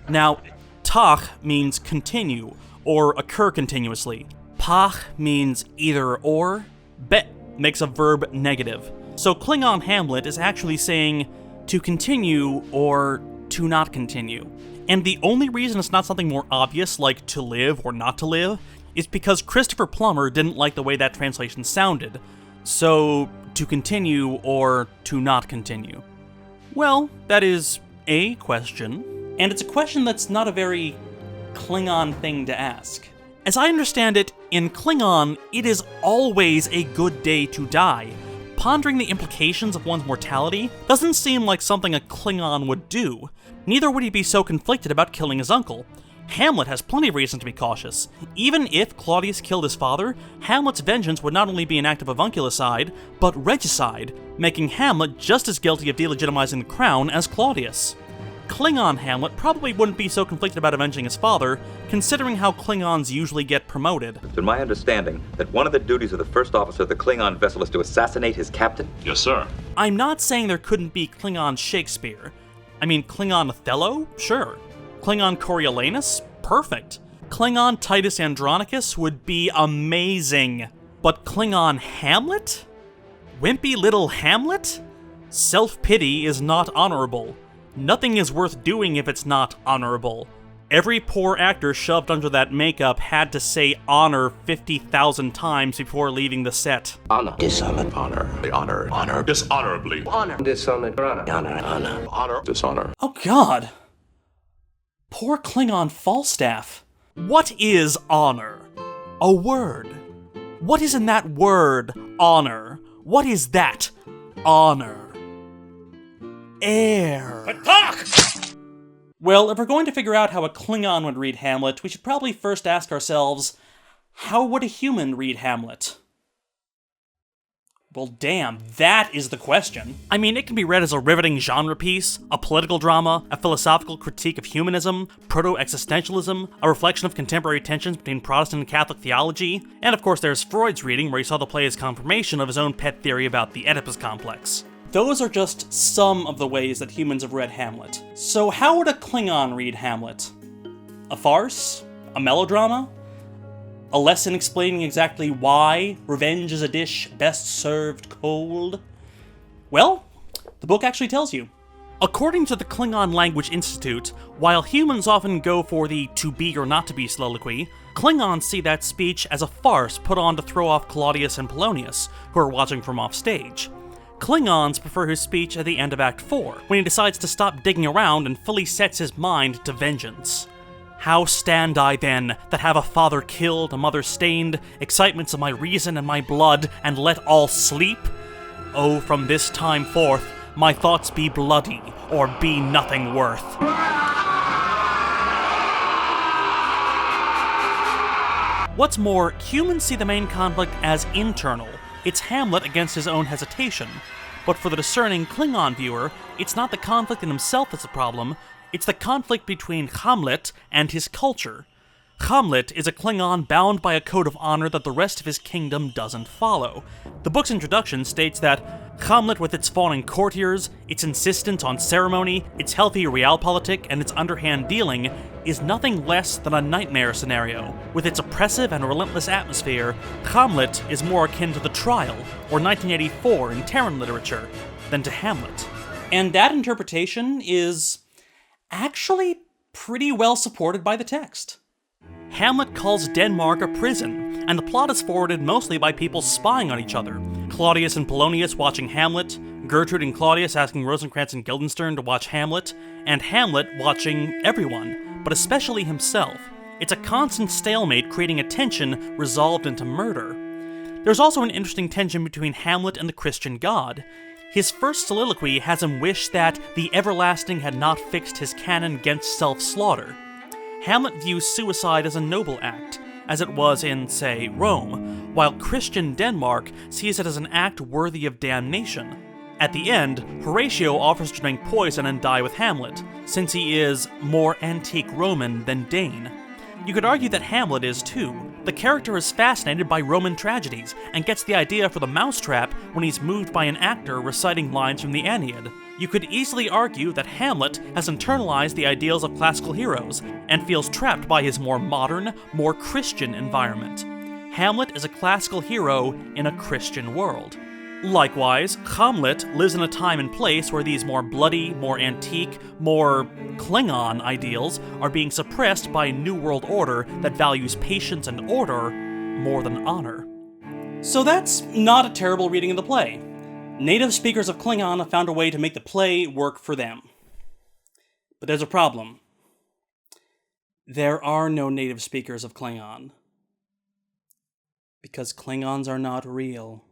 Now, tach means continue, or occur continuously. Pach means either or. Bet makes a verb negative. So Klingon Hamlet is actually saying to continue or to not continue. And the only reason it's not something more obvious like to live or not to live is because Christopher Plummer didn't like the way that translation sounded. So, to continue or to not continue. Well, that is a question, and it's a question that's not a very Klingon thing to ask. As I understand it, in Klingon, it is always a good day to die. Pondering the implications of one's mortality doesn't seem like something a Klingon would do. Neither would he be so conflicted about killing his uncle. Hamlet has plenty of reason to be cautious. Even if Claudius killed his father, Hamlet's vengeance would not only be an act of avunculicide, but regicide, making Hamlet just as guilty of delegitimizing the crown as Claudius. Klingon Hamlet probably wouldn't be so conflicted about avenging his father, considering how Klingons usually get promoted. It's been my understanding that one of the duties of the first officer of the Klingon vessel is to assassinate his captain. Yes, sir. I'm not saying there couldn't be Klingon Shakespeare. I mean, Klingon Othello? Sure. Klingon Coriolanus? Perfect. Klingon Titus Andronicus would be amazing. But Klingon Hamlet? Wimpy little Hamlet? Self-pity is not honorable. Nothing is worth doing if it's not honorable. Every poor actor shoved under that makeup had to say honor 50,000 times before leaving the set. Honor. Dishonor. Honor. Honor. Honor. Dishonorably. Honor. Dishonor. Honor. Honor. Honor. Honor. Dishonor. Oh god. Poor Klingon Falstaff. What is honor? A word. What is in that word, honor? What is that, honor? Air. Well, if we're going to figure out how a Klingon would read Hamlet, we should probably first ask ourselves, how would a human read Hamlet? Well, damn, that is the question. I mean, it can be read as a riveting genre piece, a political drama, a philosophical critique of humanism, proto-existentialism, a reflection of contemporary tensions between Protestant and Catholic theology, and of course there's Freud's reading, where he saw the play as confirmation of his own pet theory about the Oedipus complex. Those are just some of the ways that humans have read Hamlet. So how would a Klingon read Hamlet? A farce? A melodrama? A lesson explaining exactly why revenge is a dish best served cold? Well, the book actually tells you. According to the Klingon Language Institute, while humans often go for the to be or not to be soliloquy, Klingons see that speech as a farce put on to throw off Claudius and Polonius, who are watching from off stage. Klingons prefer his speech at the end of Act 4, when he decides to stop digging around and fully sets his mind to vengeance. How stand I then, that have a father killed, a mother stained, excitements of my reason and my blood, and let all sleep? Oh, from this time forth, my thoughts be bloody, or be nothing worth. What's more, humans see the main conflict as internal. It's Hamlet against his own hesitation. But for the discerning Klingon viewer, it's not the conflict in himself that's the problem, it's the conflict between Hamlet and his culture. Hamlet is a Klingon bound by a code of honor that the rest of his kingdom doesn't follow. The book's introduction states that Hamlet, with its fawning courtiers, its insistence on ceremony, its healthy realpolitik, and its underhand dealing, is nothing less than a nightmare scenario. With its oppressive and relentless atmosphere, Hamlet is more akin to The Trial, or 1984 in Terran literature, than to Hamlet. And that interpretation is actually pretty well supported by the text. Hamlet calls Denmark a prison, and the plot is forwarded mostly by people spying on each other. Claudius and Polonius watching Hamlet, Gertrude and Claudius asking Rosencrantz and Guildenstern to watch Hamlet, and Hamlet watching everyone, but especially himself. It's a constant stalemate creating a tension resolved into murder. There's also an interesting tension between Hamlet and the Christian God. His first soliloquy has him wish that the everlasting had not fixed his canon against self-slaughter. Hamlet views suicide as a noble act, as it was in, say, Rome, while Christian Denmark sees it as an act worthy of damnation. At the end, Horatio offers to drink poison and die with Hamlet, since he is more antique Roman than Dane. You could argue that Hamlet is too, The character is fascinated by Roman tragedies, and gets the idea for the mousetrap when he's moved by an actor reciting lines from the Aeneid. You could easily argue that Hamlet has internalized the ideals of classical heroes, and feels trapped by his more modern, more Christian environment. Hamlet is a classical hero in a Christian world. Likewise, Hamlet lives in a time and place where these more bloody, more antique, more Klingon ideals are being suppressed by a New World Order that values patience and order more than honor. So that's not a terrible reading of the play. Native speakers of Klingon have found a way to make the play work for them. But there's a problem. There are no native speakers of Klingon. Because Klingons are not real.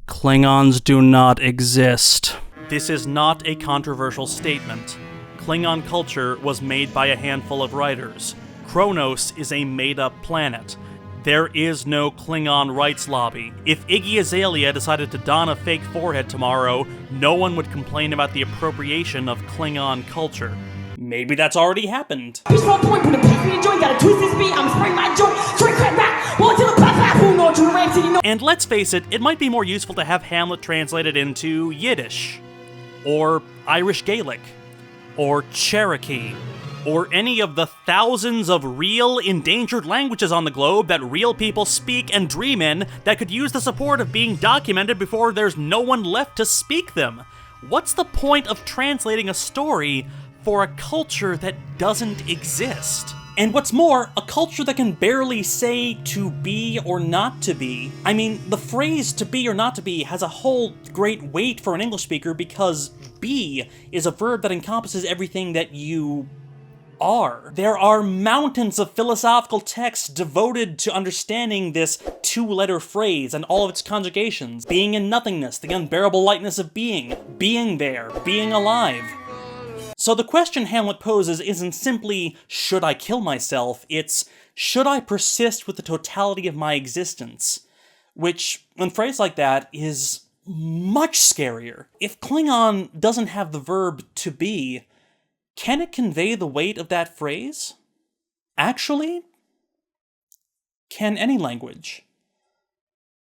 Klingons do not exist. This is not a controversial statement. Klingon culture was made by a handful of writers. Kronos is a made-up planet. There is no Klingon rights lobby. If Iggy Azalea decided to don a fake forehead tomorrow, no one would complain about the appropriation of Klingon culture. Maybe that's already happened. And let's face it, it might be more useful to have Hamlet translated into Yiddish, or Irish Gaelic, or Cherokee, or any of the thousands of real endangered languages on the globe that real people speak and dream in that could use the support of being documented before there's no one left to speak them. What's the point of translating a story for a culture that doesn't exist? And what's more, a culture that can barely say to be or not to be. I mean, the phrase to be or not to be has a whole great weight for an English speaker because be is a verb that encompasses everything that you are. There are mountains of philosophical texts devoted to understanding this two-letter phrase and all of its conjugations. Being in nothingness, the unbearable lightness of being there, being alive. So the question Hamlet poses isn't simply, should I kill myself? It's, should I persist with the totality of my existence? Which, when phrased like that, is much scarier. If Klingon doesn't have the verb to be, can it convey the weight of that phrase? Actually, can any language?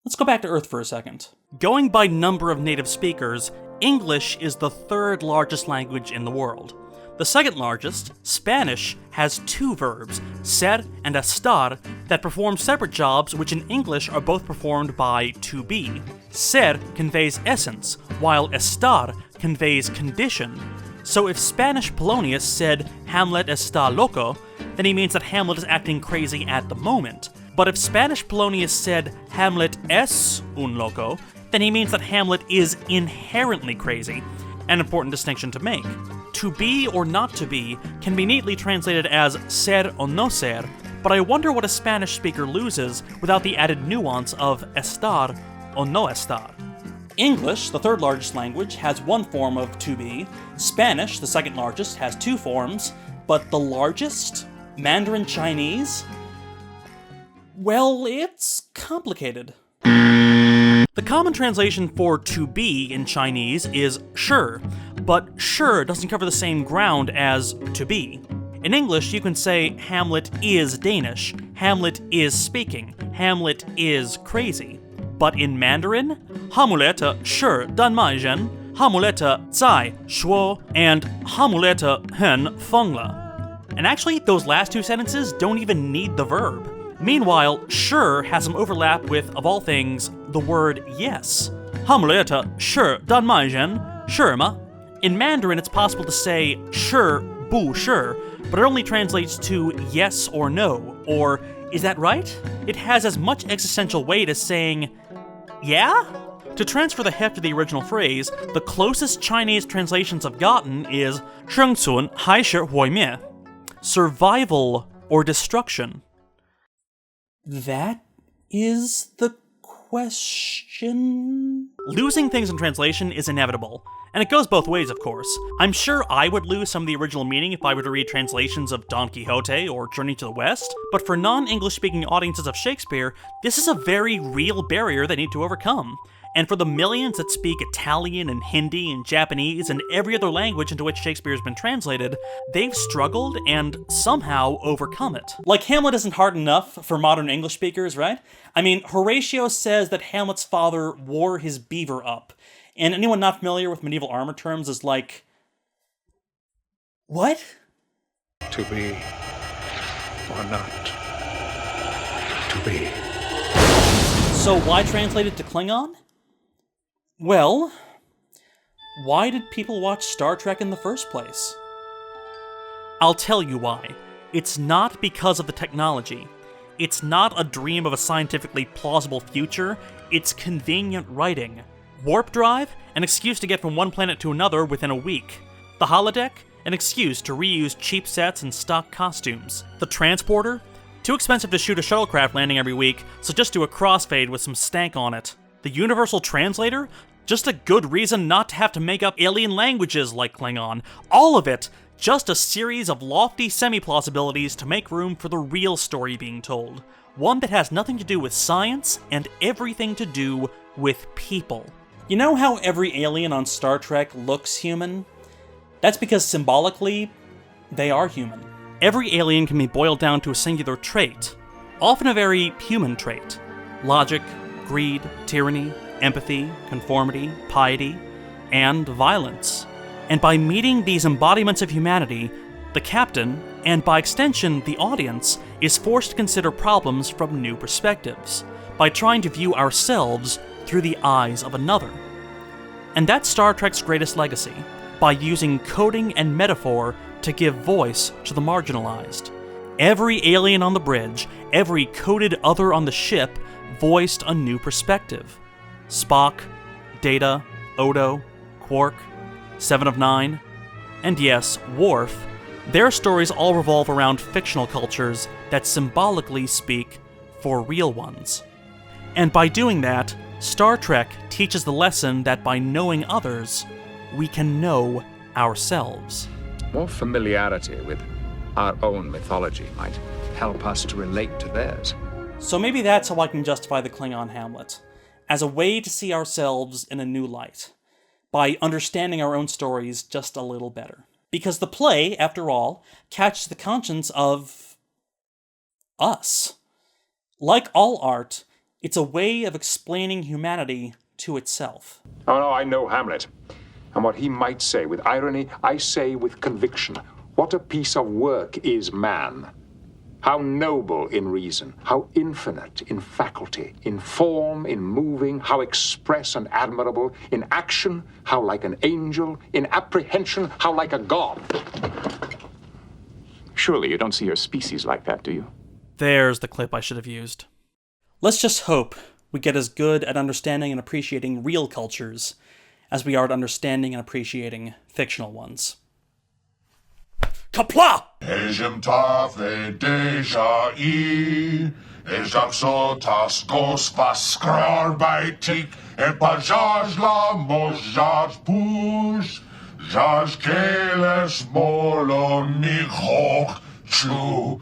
Let's go back to Earth for a second. Going by number of native speakers, English is the third largest language in the world. The second largest, Spanish, has two verbs, ser and estar, that perform separate jobs which in English are both performed by to be. Ser conveys essence, while estar conveys condition. So if Spanish Polonius said Hamlet está loco, then he means that Hamlet is acting crazy at the moment. But if Spanish Polonius said Hamlet es un loco, then he means that Hamlet is inherently crazy, an important distinction to make. To be or not to be can be neatly translated as ser o no ser, but I wonder what a Spanish speaker loses without the added nuance of estar o no estar. English, the third largest language, has one form of to be. Spanish, the second largest, has two forms, but the largest, Mandarin Chinese, well, it's complicated. The common translation for to be in Chinese is sure, but sure doesn't cover the same ground as to be. In English, you can say Hamlet is Danish, Hamlet is speaking, Hamlet is crazy. But in Mandarin, Hamuleta sure dan mai zhen, Hamuleta zai shuo, and Hamuleta hen fengla. And actually, those last two sentences don't even need the verb. Meanwhile, sure has some overlap with, of all things, the word yes. Hamuleta sure dan mai zhen, sure ma. In Mandarin, it's possible to say sure, bu sure, but it only translates to yes or no, or is that right? It has as much existential weight as saying, yeah? To transfer the heft of the original phrase, the closest Chinese translations I've gotten is 生存还是毁灭, survival or destruction. That is the question? Losing things in translation is inevitable, and it goes both ways, of course. I'm sure I would lose some of the original meaning if I were to read translations of Don Quixote or Journey to the West, but for non-English speaking audiences of Shakespeare, this is a very real barrier they need to overcome. And for the millions that speak Italian and Hindi and Japanese and every other language into which Shakespeare has been translated, they've struggled and somehow overcome it. Like, Hamlet isn't hard enough for modern English speakers, right? I mean, Horatio says that Hamlet's father wore his beaver up. And anyone not familiar with medieval armor terms is like, what? To be or not to be. So why translate it to Klingon? Well, why did people watch Star Trek in the first place? I'll tell you why. It's not because of the technology. It's not a dream of a scientifically plausible future. It's convenient writing. Warp drive? An excuse to get from one planet to another within a week. The holodeck? An excuse to reuse cheap sets and stock costumes. The transporter? Too expensive to shoot a shuttlecraft landing every week, so just do a crossfade with some stank on it. The universal translator? Just a good reason not to have to make up alien languages like Klingon. All of it, just a series of lofty semi-plausibilities to make room for the real story being told. One that has nothing to do with science and everything to do with people. You know how every alien on Star Trek looks human? That's because symbolically, they are human. Every alien can be boiled down to a singular trait, often a very human trait. Logic, greed, tyranny, empathy, conformity, piety, and violence. And by meeting these embodiments of humanity, the captain, and by extension the audience, is forced to consider problems from new perspectives, by trying to view ourselves through the eyes of another. And that's Star Trek's greatest legacy, by using coding and metaphor to give voice to the marginalized. Every alien on the bridge, every coded other on the ship, voiced a new perspective. Spock, Data, Odo, Quark, Seven of Nine, and yes, Worf, their stories all revolve around fictional cultures that symbolically speak for real ones. And by doing that, Star Trek teaches the lesson that by knowing others, we can know ourselves. More familiarity with our own mythology might help us to relate to theirs. So maybe that's how I can justify the Klingon Hamlet, as a way to see ourselves in a new light, by understanding our own stories just a little better. Because the play, after all, catches the conscience of us. Like all art, it's a way of explaining humanity to itself. Oh no, I know Hamlet. And what he might say with irony, I say with conviction. What a piece of work is man. How noble in reason, how infinite in faculty, in form, in moving, how express and admirable, in action, how like an angel, in apprehension, how like a god. Surely you don't see your species like that, do you? There's the clip I should have used. Let's just hope we get as good at understanding and appreciating real cultures as we are at understanding and appreciating fictional ones. Kapla! Ejem tave deja I, ejam sotas gos vaskrar baitik, e pajaj la mojaj push, jaj keles molo nichok chu.